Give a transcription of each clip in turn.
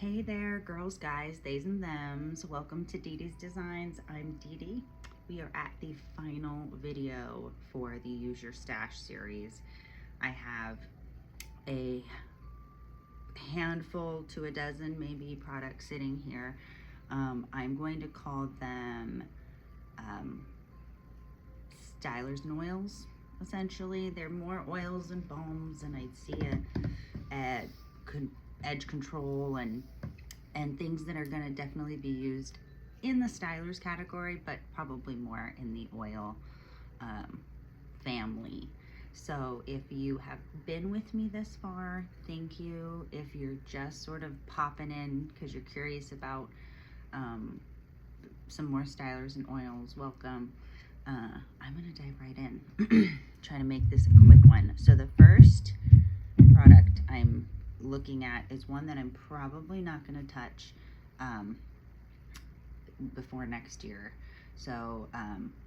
Hey there, girls, guys, theys, and thems. Welcome to Dee Dee's Designs. I'm Dee Dee. We are at the final video for the Use Your Stash series. I have a handful to a dozen, maybe, products sitting here. I'm going to call them stylers and oils, essentially. They're more oils and balms, and I'd see a edge control and things that are going to definitely be used in the stylers category, but probably more in the oil family. So if you have been with me this far, thank you. If you're just sort of popping in because you're curious about some more stylers and oils, welcome. I'm gonna dive right in. Try to make this a quick one. So the first product I'm looking at is one that I'm probably not going to touch before next year. So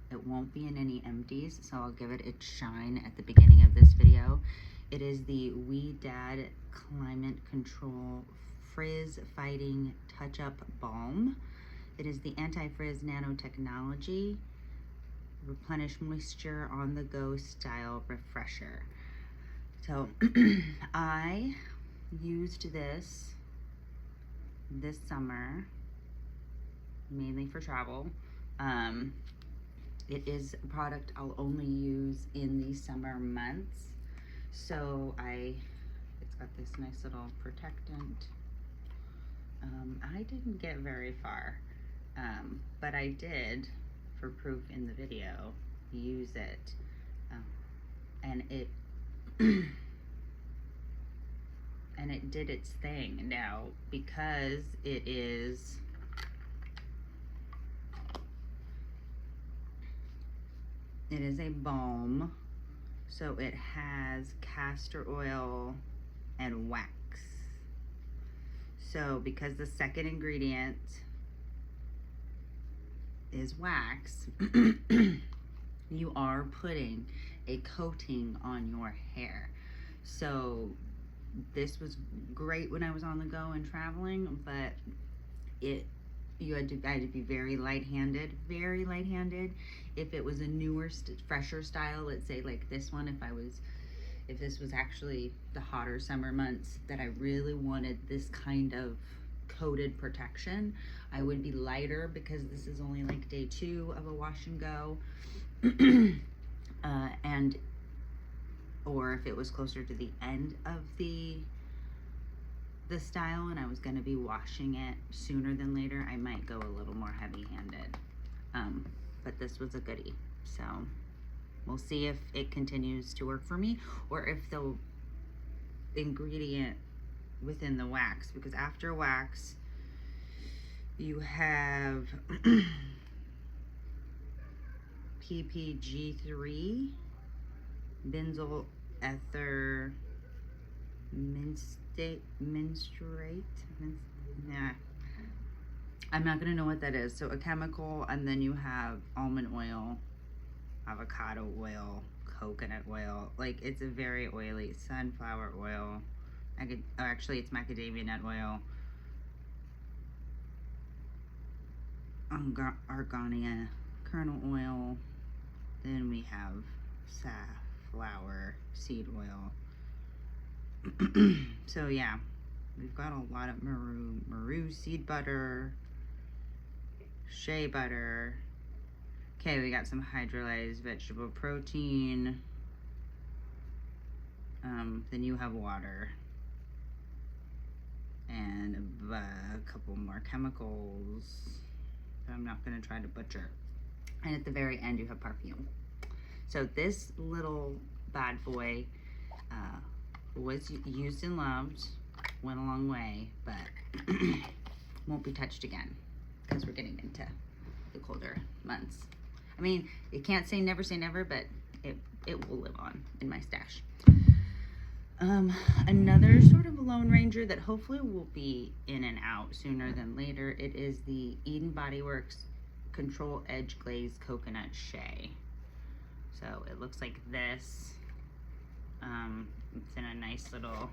it won't be in any empties, so I'll give it its shine at the beginning of this video. It is the Ouidad Climate Control Frizz Fighting Touch-Up Balm. It is the anti-frizz nanotechnology replenish moisture on the go style refresher. So I used this summer mainly for travel. It is a product I'll only use in the summer months. So it's got this nice little protectant. I didn't get very far, but I did, for proof in the video, use it, and it and it did its thing. Now, because it is a balm, so it has castor oil and wax. So because the second ingredient is wax, you are putting a coating on your hair. So this was great when I was on the go and traveling, but I had to be very light-handed. If it was a newer, fresher style, let's say like this one, if this was actually the hotter summer months that I really wanted this kind of coated protection, I would be lighter, because this is only like day 2 of a wash and go. Or if it was closer to the end of the style and I was going to be washing it sooner than later, I might go a little more heavy-handed. But this was a goodie, so we'll see if it continues to work for me, or if the ingredient within the wax, because after wax you have PPG3, benzoyl ether menstruate. Nah, I'm not gonna know what that is. So a chemical, and then you have almond oil, avocado oil, coconut oil. Like, it's a very oily, sunflower oil. Actually, it's macadamia nut oil, argania kernel oil. Then we have safflower seed oil. So yeah, we've got a lot of maru seed butter, shea butter. Okay, we got some hydrolyzed vegetable protein. Then you have water and a couple more chemicals that I'm not going to try to butcher. And at the very end, you have perfume. So this little bad boy was used and loved, went a long way, but won't be touched again, because we're getting into the colder months. I mean, you can't say never, but it will live on in my stash. Another sort of Lone Ranger that hopefully will be in and out sooner than later, it is the Eden Body Works Control Edge Glaze Coconut Shea. So it looks like this. It's in a nice little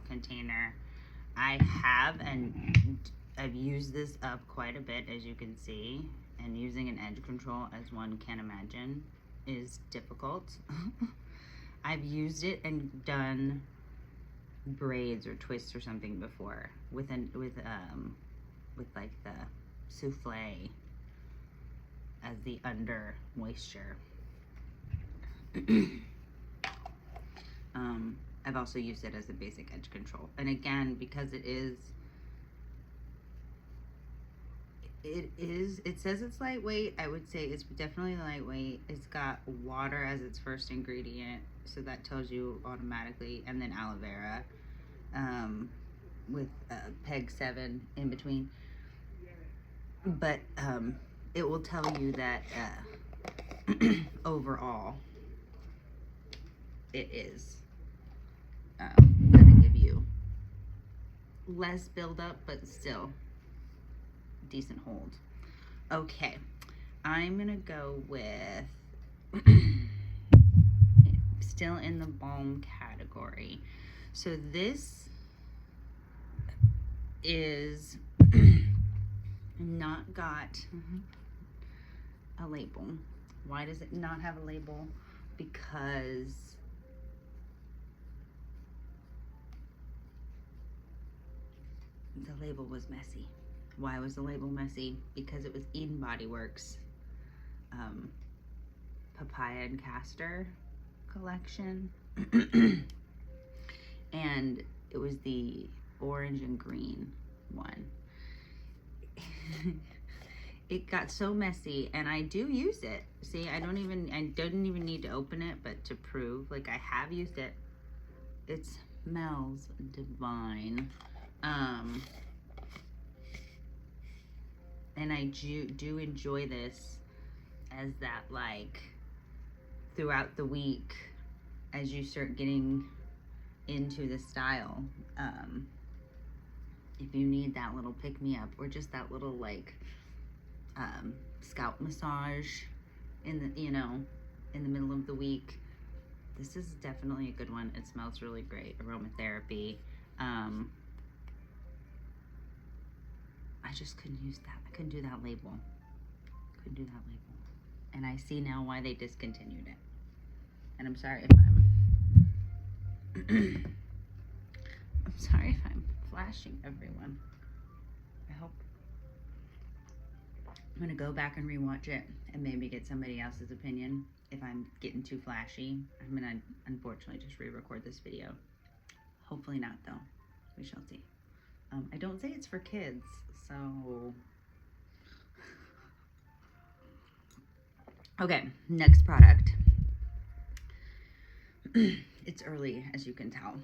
container. I have, and I've used this up quite a bit, as you can see, and using an edge control, as one can imagine, is difficult. I've used it and done braids or twists or something before with like the souffle as the under moisture. I've also used it as a basic edge control, and again, because it says it's lightweight, I would say it's definitely lightweight. It's got water as its first ingredient, so that tells you automatically, and then aloe vera with PEG 7 in between. But it will tell you that overall it is gonna give you less buildup, but still decent hold. Okay, I'm gonna go with still in the balm category. So this is not got a label. Why does it not have a label? Because the label was messy. Why was the label messy? Because it was Eden Body Works Papaya and Castor collection. And it was the orange and green one. It got so messy, and I do use it. See, I didn't even need to open it, but to prove, like, I have used it. It smells divine. And I do enjoy this as that, like, throughout the week, as you start getting into the style. If you need that little pick-me-up, or just that little, like, scalp massage in the, in the middle of the week, this is definitely a good one. It smells really great. Aromatherapy. I just couldn't use that. I couldn't do that label. And I see now why they discontinued it. And I'm sorry if I'm sorry if I'm flashing everyone. I hope I'm gonna go back and rewatch it and maybe get somebody else's opinion. If I'm getting too flashy, I'm gonna unfortunately just re-record this video. Hopefully not, though. We shall see. I don't say it's for kids, so. Okay, next product. It's early, as you can tell.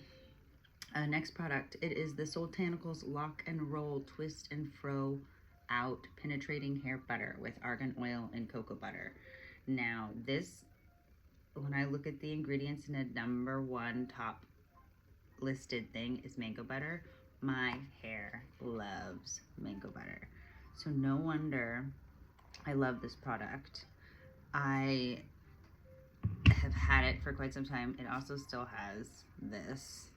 Next product, it is the Soultanicals Lock and Roll Twist and Fro Out Penetrating Hair Butter with argan oil and cocoa butter. Now, this, when I look at the ingredients, in the #1 top listed thing is mango butter. My hair loves mango butter. So no wonder I love this product. I have had it for quite some time. It also still has this.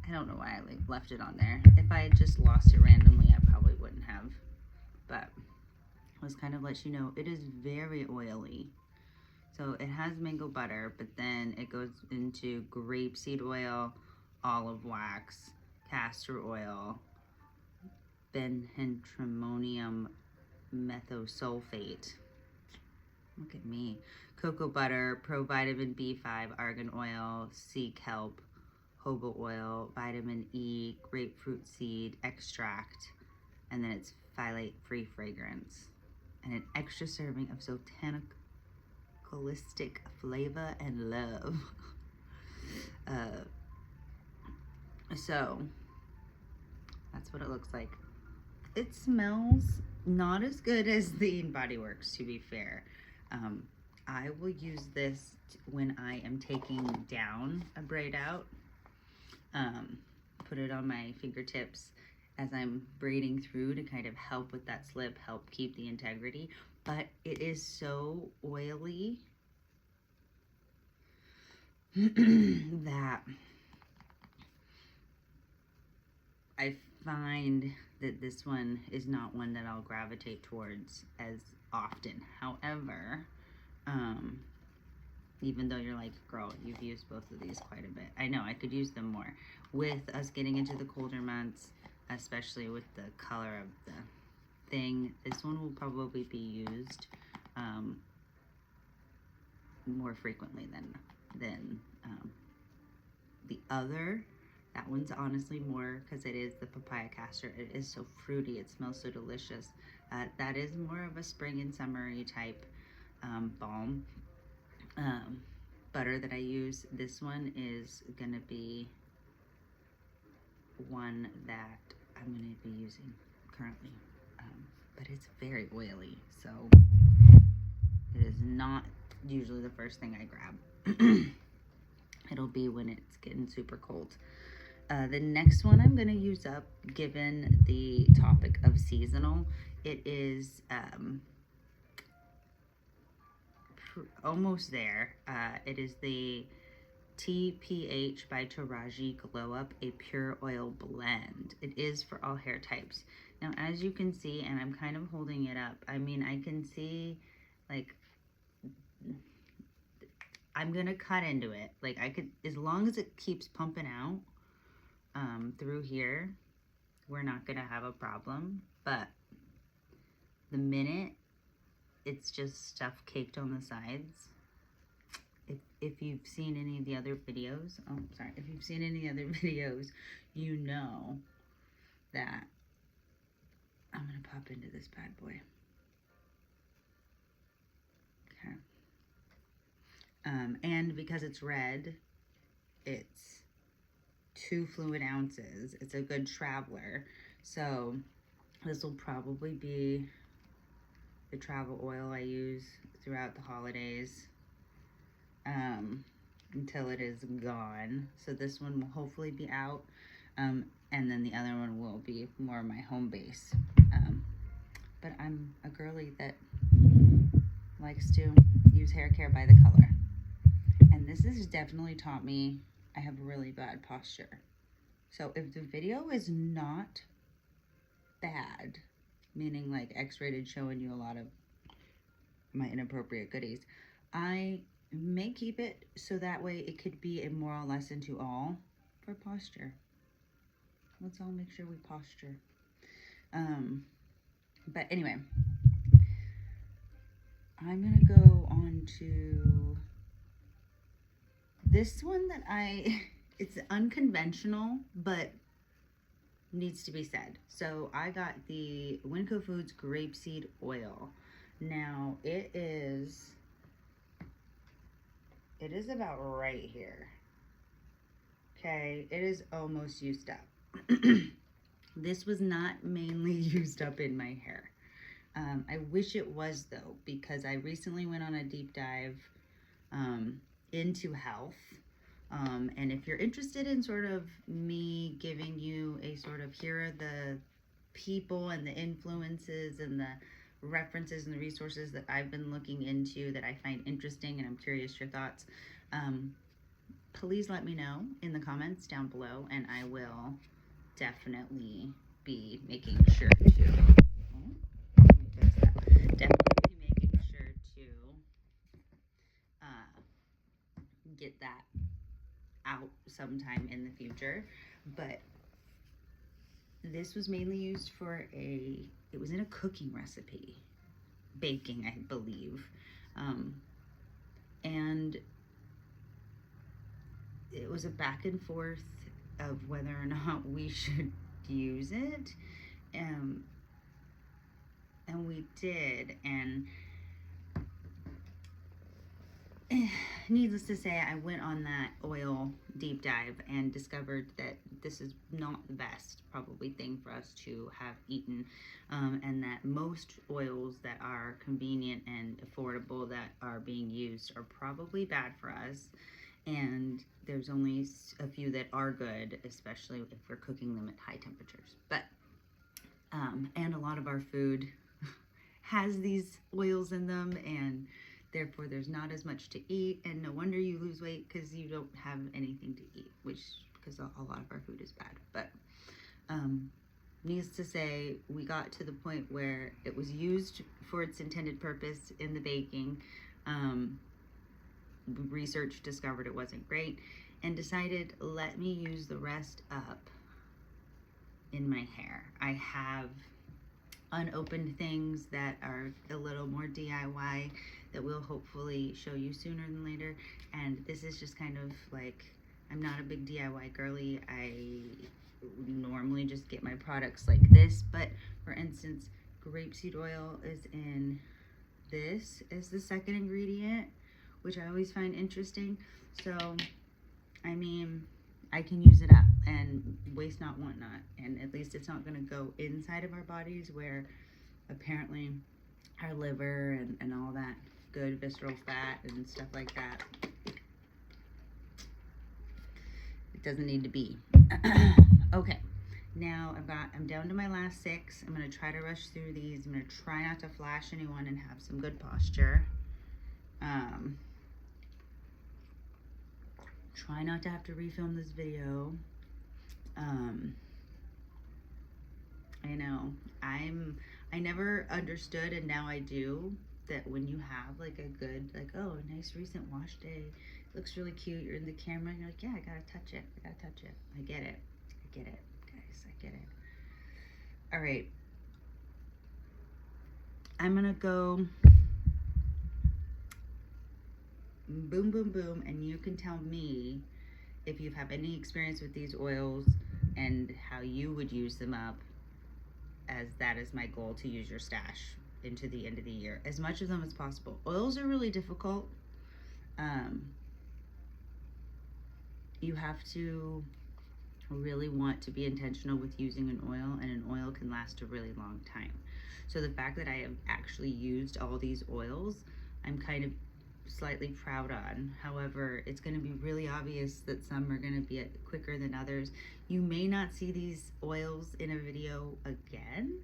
I don't know why I left it on there. If I had just lost it randomly, I probably wouldn't have. But let's kind of let you know, it is very oily. So it has mango butter, but then it goes into grapeseed oil, olive wax, castor oil, benhentremonium methosulfate. Look at me. Cocoa butter, provitamin B5, argan oil, sea kelp, jojoba oil, vitamin E, grapefruit seed extract, and then it's phthalate-free fragrance. And an extra serving of Soultanicalistic flavor and love. So that's what it looks like. It smells not as good as the Eden Body Works, to be fair. I will use this when I am taking down a braid out. Put it on my fingertips as I'm braiding through to kind of help with that slip, help keep the integrity. But it is so oily that I find that this one is not one that I'll gravitate towards as often. However, even though you're like, girl, you've used both of these quite a bit. I know I could use them more. With us getting into the colder months, especially with the color of the thing, this one will probably be used more frequently than the other. That one's honestly more, because it is the papaya castor. It is so fruity. It smells so delicious. That is more of a spring and summery type balm. Butter that I use. This one is going to be one that I'm going to be using currently. But it's very oily, so it is not usually the first thing I grab. It'll be when it's getting super cold. The next one I'm going to use up, given the topic of seasonal, it is almost there. It is the TPH by Taraji Glow Up, a pure oil blend. It is for all hair types. Now, as you can see, and I'm kind of holding it up, I mean, I can see, like, I'm gonna cut into it. Like, I could, as long as it keeps pumping out through here, we're not gonna have a problem. But the minute it's just stuff caked on the sides, if you've seen any of the other videos, if you've seen any other videos, you know that I'm gonna pop into this bad boy. Okay. And because it's red, it's 2 fluid ounces. It's a good traveler. So this will probably be the travel oil I use throughout the holidays until it is gone. So this one will hopefully be out. And then the other one will be more my home base. But I'm a girly that likes to use hair care by the color. And this has definitely taught me I have really bad posture. So if the video is not bad, meaning like X-rated showing you a lot of my inappropriate goodies, I may keep it so that way it could be a moral lesson to all for posture. Let's all make sure we posture. But anyway, I'm gonna go on to this one that it's unconventional, but needs to be said. So I got the Winco Foods grapeseed oil. Now it is about right here. Okay, it is almost used up. This was not mainly used up in my hair. I wish it was though, because I recently went on a deep dive into health. And if you're interested in sort of me giving you a sort of, here are the people and the influences and the references and the resources that I've been looking into that I find interesting and I'm curious your thoughts, please let me know in the comments down below, and I will definitely be making sure to get that out sometime in the future. But this was mainly used for it was in a cooking recipe, baking, I believe, and it was a back and forth of whether or not we should use it, and we did, and needless to say, I went on that oil deep dive and discovered that this is not the best probably thing for us to have eaten, and that most oils that are convenient and affordable that are being used are probably bad for us, and there's only a few that are good, especially if we're cooking them at high temperatures. But and a lot of our food has these oils in them, and therefore there's not as much to eat, and no wonder you lose weight because you don't have anything to eat, which because a lot of our food is bad. But Needs to say, we got to the point where it was used for its intended purpose in the baking. Research discovered it wasn't great and decided, let me use the rest up in my hair. I have unopened things that are a little more DIY that we'll hopefully show you sooner than later. And this is just kind of like, I'm not a big DIY girly. I normally just get my products like this, but for instance, grapeseed oil is in this as the second ingredient, which I always find interesting. So, I mean, I can use it up and waste not, want not. And at least it's not gonna go inside of our bodies where apparently our liver and all that good visceral fat and stuff like that, it doesn't need to be. Okay, now I'm down to my last 6. I'm gonna try to rush through these. I'm gonna try not to flash anyone and have some good posture. Try not to have to refilm this video. I know, I never understood, and now I do, that when you have like a good, like, oh, a nice recent wash day, looks really cute, you're in the camera, and you're like, yeah, I gotta touch it. I get it, guys, I get it. All right, I'm gonna go boom, boom, boom, and you can tell me if you have any experience with these oils and how you would use them up, as that is my goal, to use your stash into the end of the year, as much of them as possible. Oils are really difficult. You have to really want to be intentional with using an oil, and an oil can last a really long time. So the fact that I have actually used all these oils, I'm kind of slightly proud on. However, it's going to be really obvious that some are going to be quicker than others. You may not see these oils in a video again,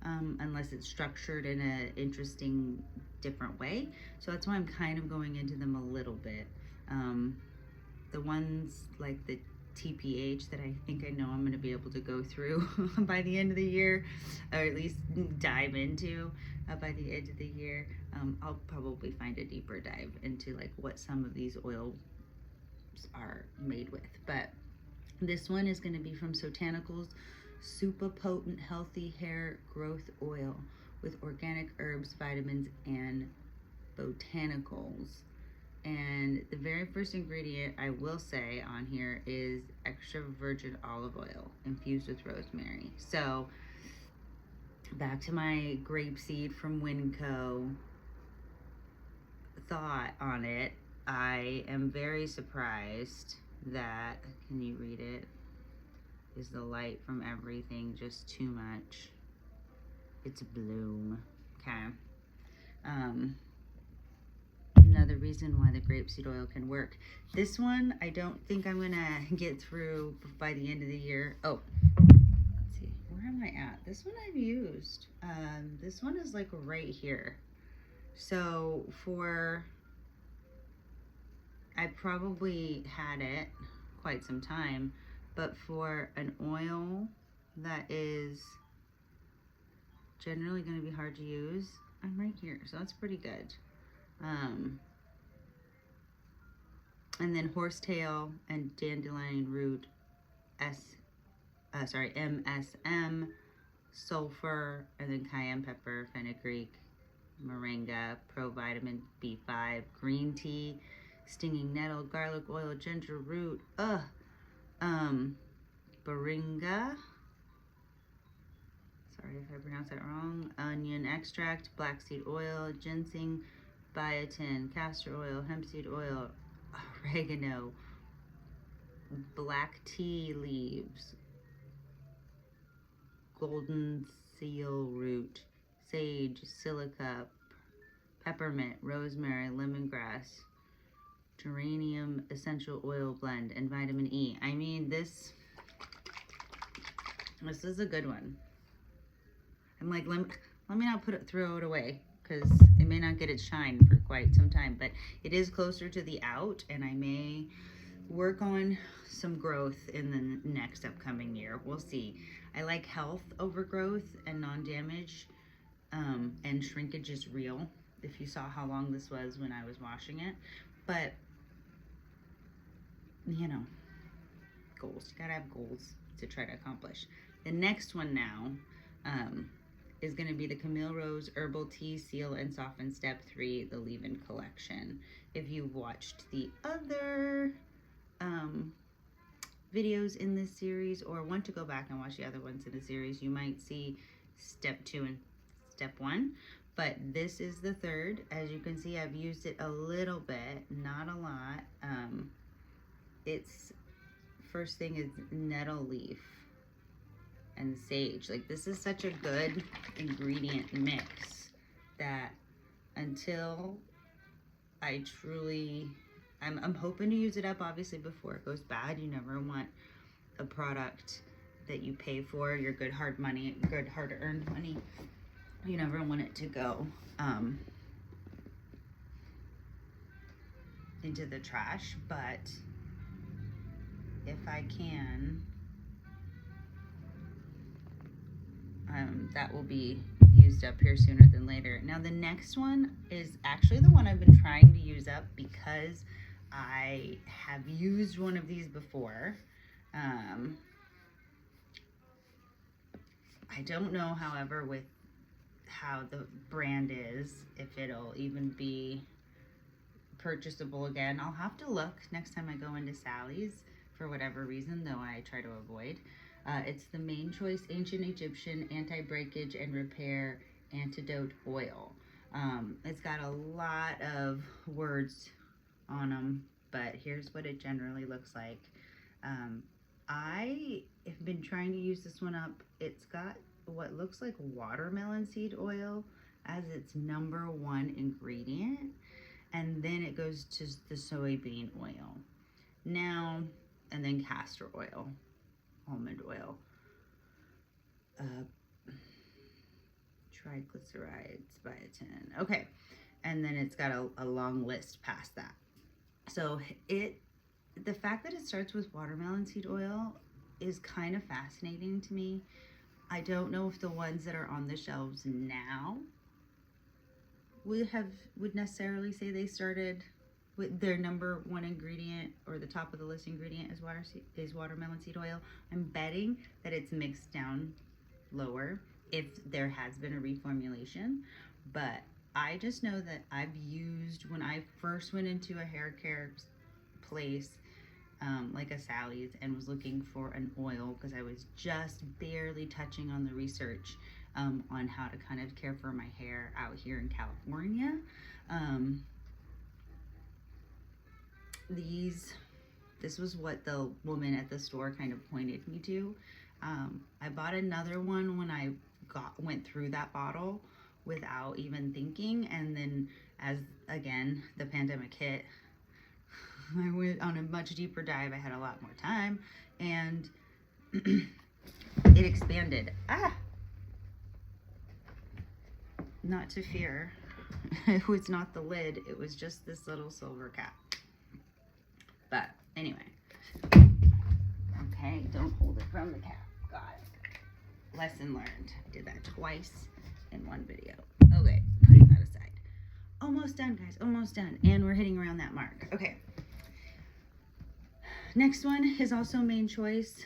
unless it's structured in an interesting, different way. So that's why I'm kind of going into them a little bit. The ones like the TPH that I think I know I'm going to be able to go through by the end of the year, or at least dive into by the end of the year. I'll probably find a deeper dive into like what some of these oils are made with. But this one is going to be from Sotanicals Super Potent Healthy Hair Growth Oil with organic herbs, vitamins, and botanicals. And the very first ingredient I will say on here is extra virgin olive oil infused with rosemary. So back to my grapeseed from Winco thought on it, I am very surprised that, can you read it? Is the light from everything just too much? It's bloom. Okay. Another reason why the grapeseed oil can work. This one, I don't think I'm gonna get through by the end of the year. Oh, let's see, where am I at? This one I've used. This one is like right here. So I probably had it quite some time, but for an oil that is generally going to be hard to use, I'm right here. So that's pretty good. And then horsetail and dandelion root, MSM, sulfur, and then cayenne pepper, fenugreek, moringa, provitamin B5, green tea, stinging nettle, garlic oil, ginger root, moringa, sorry if I pronounced that wrong, onion extract, black seed oil, ginseng, biotin, castor oil, hemp seed oil, oregano, black tea leaves, golden seal root, sage, silica, peppermint, rosemary, lemongrass, geranium essential oil blend, and vitamin E. I mean, this is a good one. I'm like, let me not throw it away, because it may not get its shine for quite some time, but it is closer to the out, and I may work on some growth in the next upcoming year. We'll see. I like health over growth and non-damage, and shrinkage is real. If you saw how long this was when I was washing it. But, you know, goals. You gotta have goals to try to accomplish. The next one now is going to be the Camille Rose Herbal Tea Seal and Soften Step 3, the Leave-In Collection. If you've watched the other videos in this series or want to go back and watch the other ones in the series, you might see Step 2 and Step 1. But this is the third. As you can see, I've used it a little bit, not a lot. It's first thing is nettle leaf and sage. Like, this is such a good ingredient mix that until I truly, I'm hoping to use it up obviously before it goes bad. You never want a product that you pay for, your good hard earned money. You never want it to go into the trash, but if I can, that will be used up here sooner than later. Now the next one is actually the one I've been trying to use up because I have used one of these before. I don't know, however, with how the brand is, if it'll even be purchasable again. I'll have to look next time I go into Sally's for whatever reason, though I try to avoid. It's the Main Choice Ancient Egyptian Anti-Breakage and Repair Antidote Oil. It's got a lot of words on them, but here's what it generally looks like. I have been trying to use this one up. It's got what looks like watermelon seed oil as its #1 ingredient, and then it goes to the soybean oil. Now, and then castor oil, almond oil, triglycerides, biotin. Okay, and then it's got a long list past that. So the fact that it starts with watermelon seed oil is kind of fascinating to me. I don't know if the ones that are on the shelves now would necessarily say they started with their #1 ingredient or the top of the list ingredient is watermelon seed oil. I'm betting that it's mixed down lower if there has been a reformulation, but I just know that I've used, when I first went into a hair care place like a Sally's and was looking for an oil because I was just barely touching on the research on how to kind of care for my hair out here in California. This was what the woman at the store kind of pointed me to. I bought another one when I went through that bottle without even thinking, and then as again the pandemic hit, I went on a much deeper dive. I had a lot more time, and it expanded. Not to fear. It was not the lid. It was just this little silver cap. But anyway. Okay, don't hold it from the cap. Got it. Lesson learned. I did that twice in one video. Okay, putting that aside. Almost done, guys. Almost done. And we're hitting around that mark. Okay. Next one is also Main Choice.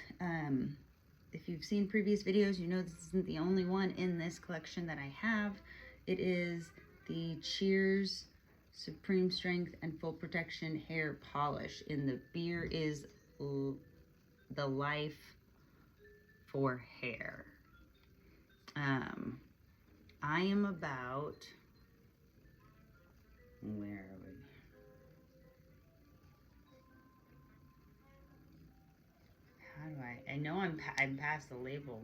If you've seen previous videos, you know this isn't the only one in this collection that I have. It is the Cheers Supreme Strength and Full Protection Hair Polish. And the beer is the Life for Hair. I am about, where are we? How do I know I'm past the label.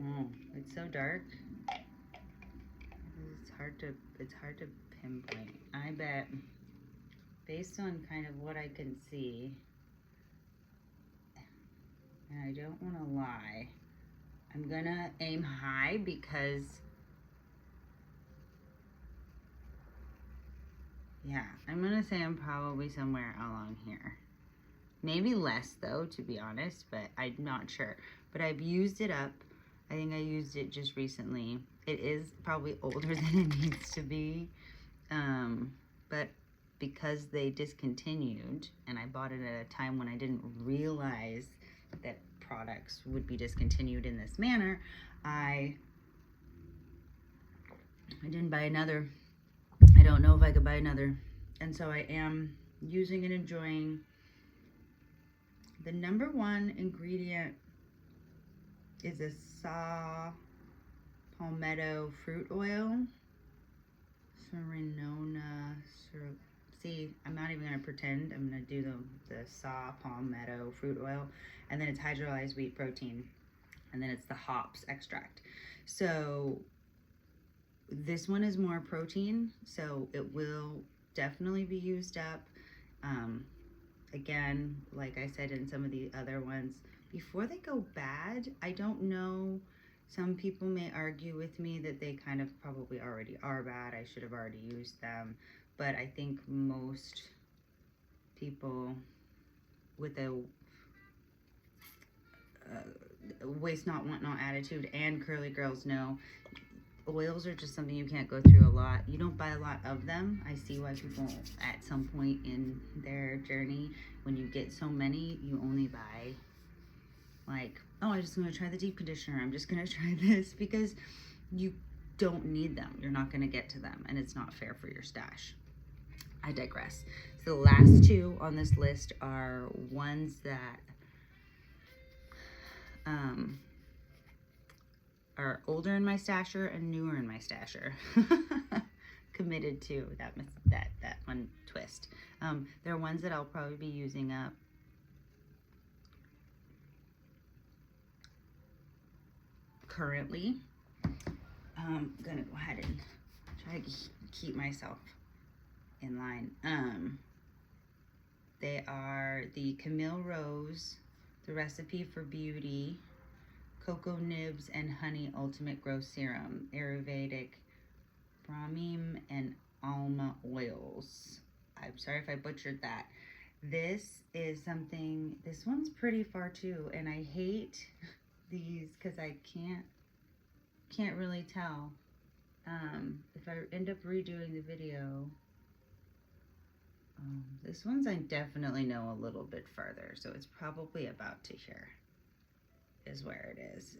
Oh, it's so dark. It's hard to pinpoint. I bet based on kind of what I can see, and I don't want to lie, I'm gonna aim high because Yeah, I'm gonna say I'm probably somewhere along here. Maybe less though, to be honest, but I'm not sure. But I've used it up. I think I used it just recently. It is probably older than it needs to be. But because they discontinued, and I bought it at a time when I didn't realize that products would be discontinued in this manner, I didn't buy another. I don't know if I could buy another. And so I am using and enjoying. The number one ingredient is a saw palmetto fruit oil. Serenona syrup. See, I'm not even gonna pretend. I'm gonna do the saw palmetto fruit oil, and then it's hydrolyzed wheat protein, and then it's the hops extract. So this one is more protein, so it will definitely be used up. Again, like I said in some of the other ones, before they go bad, I don't know. Some people may argue with me that they kind of probably already are bad. I should have already used them. But I think most people with a waste not, want not attitude and curly girls know oils are just something you can't go through a lot. You don't buy a lot of them. I see why people at some point in their journey, when you get so many, you only buy like, oh, I'm just gonna try the deep conditioner. I'm just gonna try this, because you don't need them. You're not gonna get to them, and it's not fair for your stash. I digress. So the last two on this list are ones that are older in my stasher and newer in my stasher. Committed to that one twist. They're ones that I'll probably be using up currently. I'm gonna go ahead and try to keep myself in line. They are the Camille Rose, the Recipe for Beauty, Cocoa Nibs and Honey Ultimate Growth Serum, Ayurvedic Brahmin and Alma oils. I'm sorry if I butchered that. This is something, this one's pretty far too, and I hate these because I can't really tell. If I end up redoing the video, this one's I definitely know a little bit further, so it's probably about to here is where it is.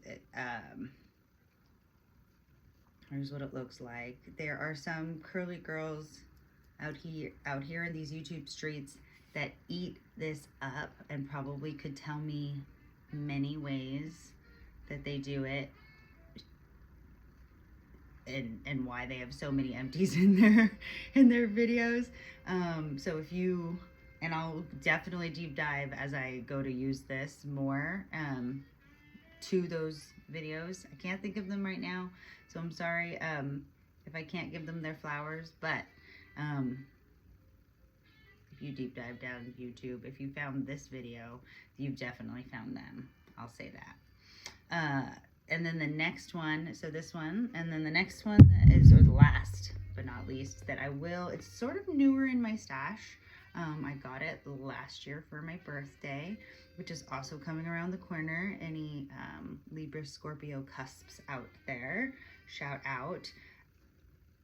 Here's what it looks like. There are some curly girls out here in these YouTube streets that eat this up and probably could tell me many ways that they do it and why they have so many empties in their videos. So if you, and I'll definitely deep dive as I go to use this more to those videos. I can't think of them right now, so I'm sorry if I can't give them their flowers, but if you deep dive down YouTube, if you found this video, you've definitely found them. I'll say that. And then the next one, so this one, and then the next one is, or the last but not least, that I will, it's sort of newer in my stash. I got it last year for my birthday, which is also coming around the corner. Any Libra Scorpio cusps out there, shout out.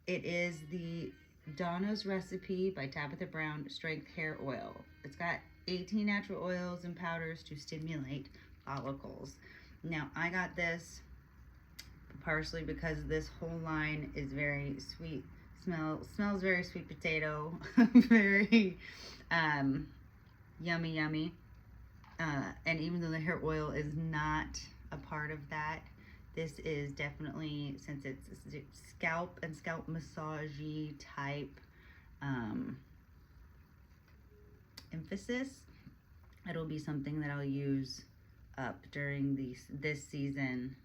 It is the Donna's Recipe by Tabitha Brown Strength Hair Oil. It's got 18 natural oils and powders to stimulate follicles. Now, I got this partially because this whole line is very sweet. Smells very sweet potato, very yummy. And even though the hair oil is not a part of that, this is definitely, since it's scalp and scalp massage type emphasis, it'll be something that I'll use up during this season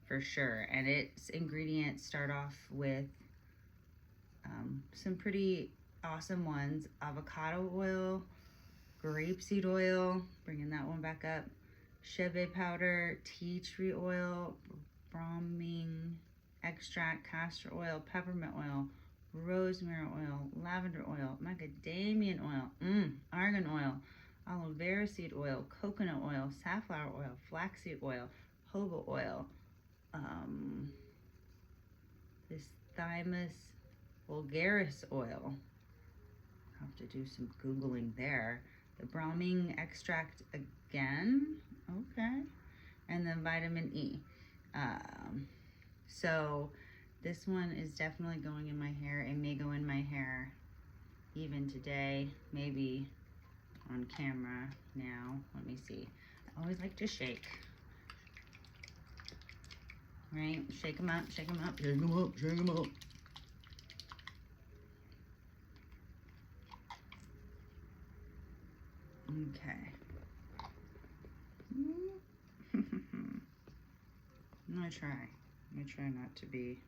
for sure. And its ingredients start off with some pretty awesome ones: avocado oil, grapeseed oil, bringing that one back up, shea powder, tea tree oil, bromine extract, castor oil, peppermint oil, rosemary oil, lavender oil, macadamia oil, argan oil, aloe vera seed oil, coconut oil, safflower oil, flaxseed oil, jojoba oil, this thymus vulgaris oil. I'll have to do some Googling there. The bromine extract again, okay, and then vitamin E. So this one is definitely going in my hair. It may go in my hair even today, maybe on camera now. Let me see. I always like to shake. Right? Shake them up, shake them up, shake them up, shake them up. Okay. I'm gonna try not to be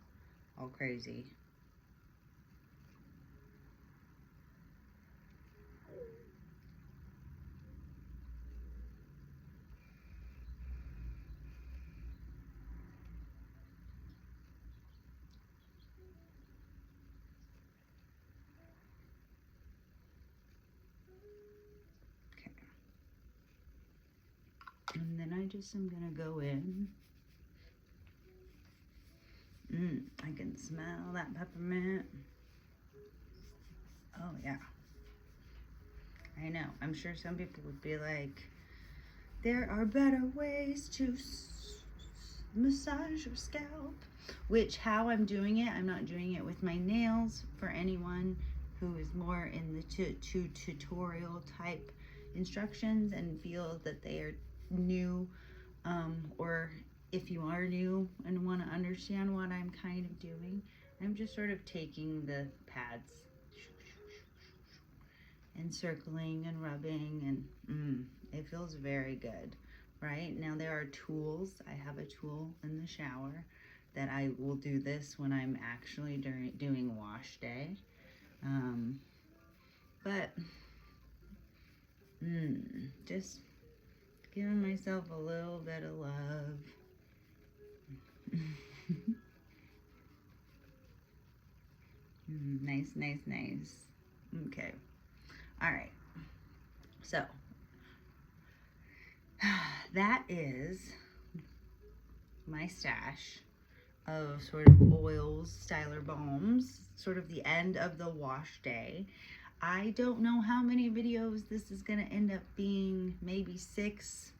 all crazy. Okay. And then I just am gonna go in. I can smell that peppermint. Oh yeah. I know. I'm sure some people would be like, there are better ways to massage your scalp. Which, how I'm doing it, I'm not doing it with my nails. For anyone who is more in the tutorial type instructions and feels that they are new, or if you are new and want to understand what I'm kind of doing, I'm just sort of taking the pads and circling and rubbing, and it feels very good. Right now there are tools. I have a tool in the shower that I will do this when I'm actually doing wash day, but just giving myself a little bit of love. Nice, nice, nice. Okay. All right. So that is my stash of sort of oils, styler balms, sort of the end of the wash day. I don't know how many videos this is going to end up being. Maybe 6,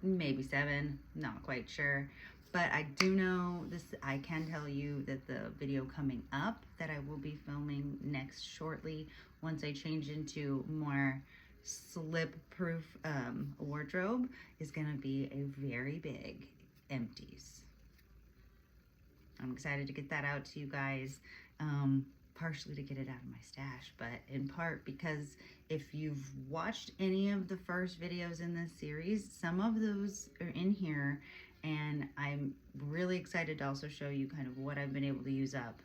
maybe 7, not quite sure. But I do know this, I can tell you that the video coming up that I will be filming next shortly, once I change into more slip-proof wardrobe, is going to be a very big empties. I'm excited to get that out to you guys, partially to get it out of my stash, but in part because if you've watched any of the first videos in this series, some of those are in here, and I'm really excited to also show you kind of what I've been able to use up,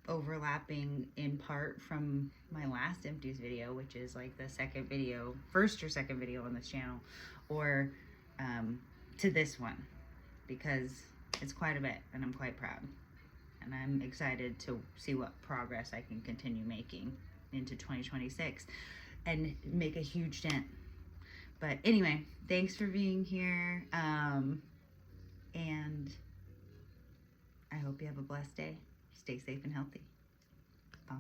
overlapping in part from my last empties video, which is like the first or second video on this channel, or to this one, because it's quite a bit and I'm quite proud, and I'm excited to see what progress I can continue making into 2026 and make a huge dent. But anyway, thanks for being here, and I hope you have a blessed day. Stay safe and healthy. Bye.